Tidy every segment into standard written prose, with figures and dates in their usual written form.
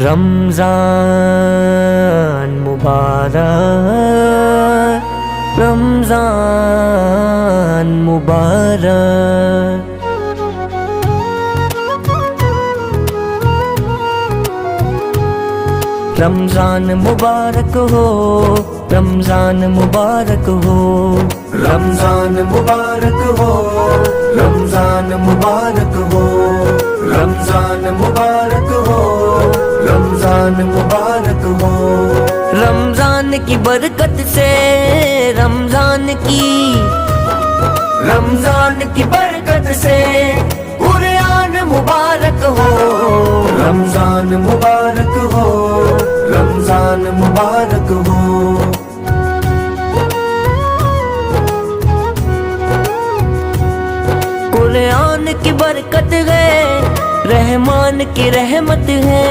रमज़ान मुबारक, रमज़ान मुबारक। रमज़ान मुबारक हो, रमज़ान मुबारक हो, रमज़ान मुबारक हो, रमज़ान मुबारक हो, रमज़ान मुबारक हो, रमज़ान मुबारक हो। रमज़ान की बरकत से रमज़ान की बरकत से कुरान मुबारक हो, रमज़ान मुबारक हो, रमज़ान मुबारक हो। कुरान की बरकत है, रहमान की रहमत है।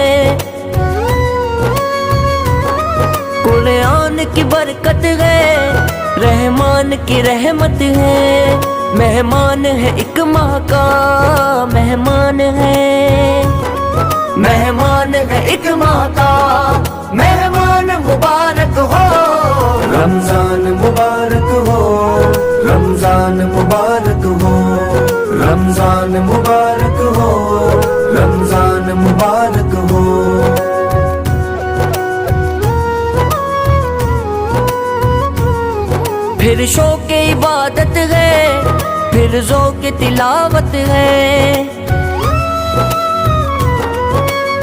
कुरान की बरकत है, रहमान की रहमत है। मेहमान है एक माह का, मेहमान है एक माह का, मेहमान मुबारक हो। रमज़ान मुबारक हो, रमज़ान मुबारक हो, रमज़ान मुबारक हो, रमज़ान मुबारक हो। फिर शौक़ इबादत है, फिर ज़ौक़ तिलावत है।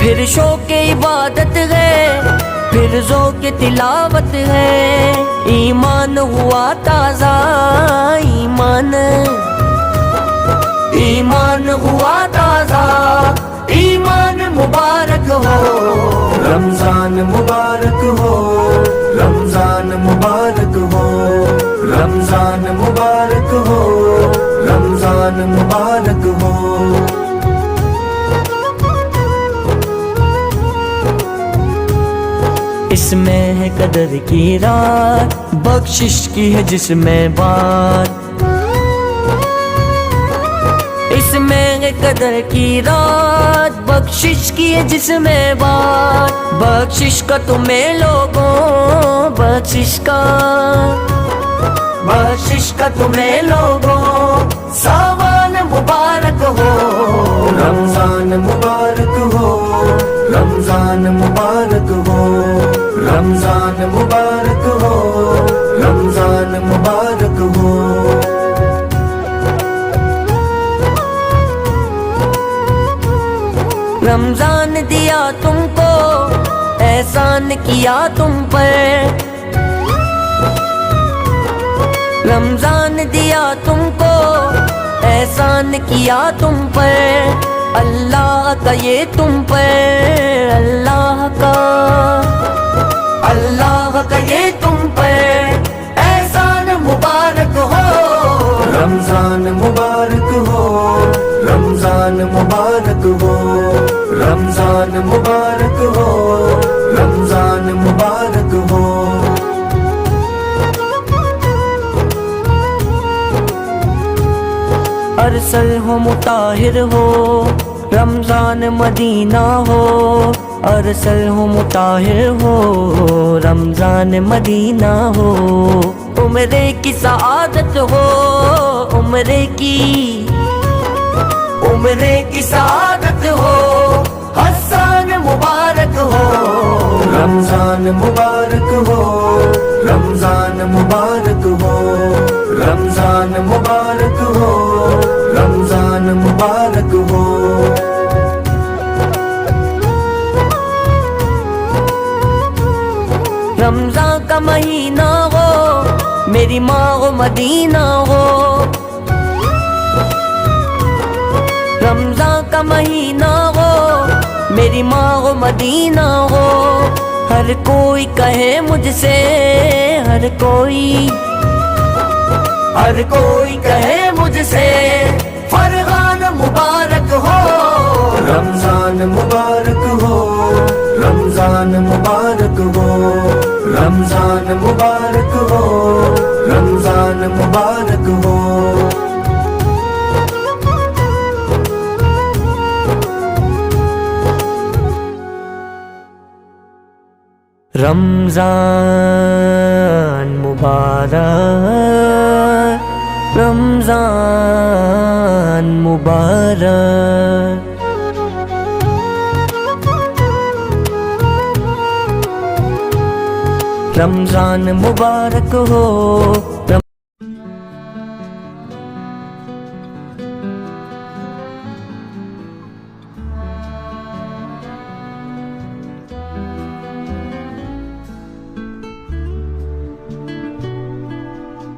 फिर शौक़ इबादत है, फिर ज़ौक़ तिलावत है। ईमान हुआ ताज़ा, ईमान हुआ ताज़ा, ईमान मुबारक हो। रमज़ान मुबारक हो, रमज़ान मुबारक हो, रमज़ान मुबारक हो, रमज़ान मुबारक हो। इसमें है कदर की रात, बख्शिश की है जिसमें बात। इसमें है कदर की रात, बख्शिश की है जिसमें बात। बख्शिश का तुम्हें लोगों, बख्शिश का तुम्हें लोगों, सावन मुबारक हो। रमज़ान मुबारक हो, रमज़ान मुबारक हो, रमज़ान मुबारक हो, रमज़ान मुबारक हो। रमज़ान दिया तुमको, एहसान किया तुम पर। रमज़ान दिया तुमको, एहसान किया तुम पर। अल्लाह का ये तुम पर, अल्लाह का ये तुम पर एहसान मुबारक हो। रमज़ान मुबारक हो, रमज़ान मुबारक हो, रमज़ान मुबारक हो, रमज़ान मुबारक हो। अरसल हो मुताहिर हो, रमज़ान मदीना हो। अरसल हो मुताहिर हो, रमज़ान मदीना हो। उम्रे की सआदत हो, उम्रे की सआदत हो। हसन मुबारक हो। रमज़ान मुबारक हो, रमज़ान मुबारक हो, रमज़ान मुबारक हो, रमज़ान मुबारक हो। रमज़ान का महीना हो, मेरी माँ हो मदीना हो। रमज़ान का महीना हो, मेरी माँ हो मदीना हो। हर कोई कहे मुझसे, हर कोई कहे मुझसे, फरगान मुबारक हो। रमज़ान मुबारक हो, रमज़ान मुबारक हो, रमज़ान मुबारक हो, रमज़ान मुबारक हो। रमजान मुबारक, रमजान मुबारक। रमजान मुबारक हो,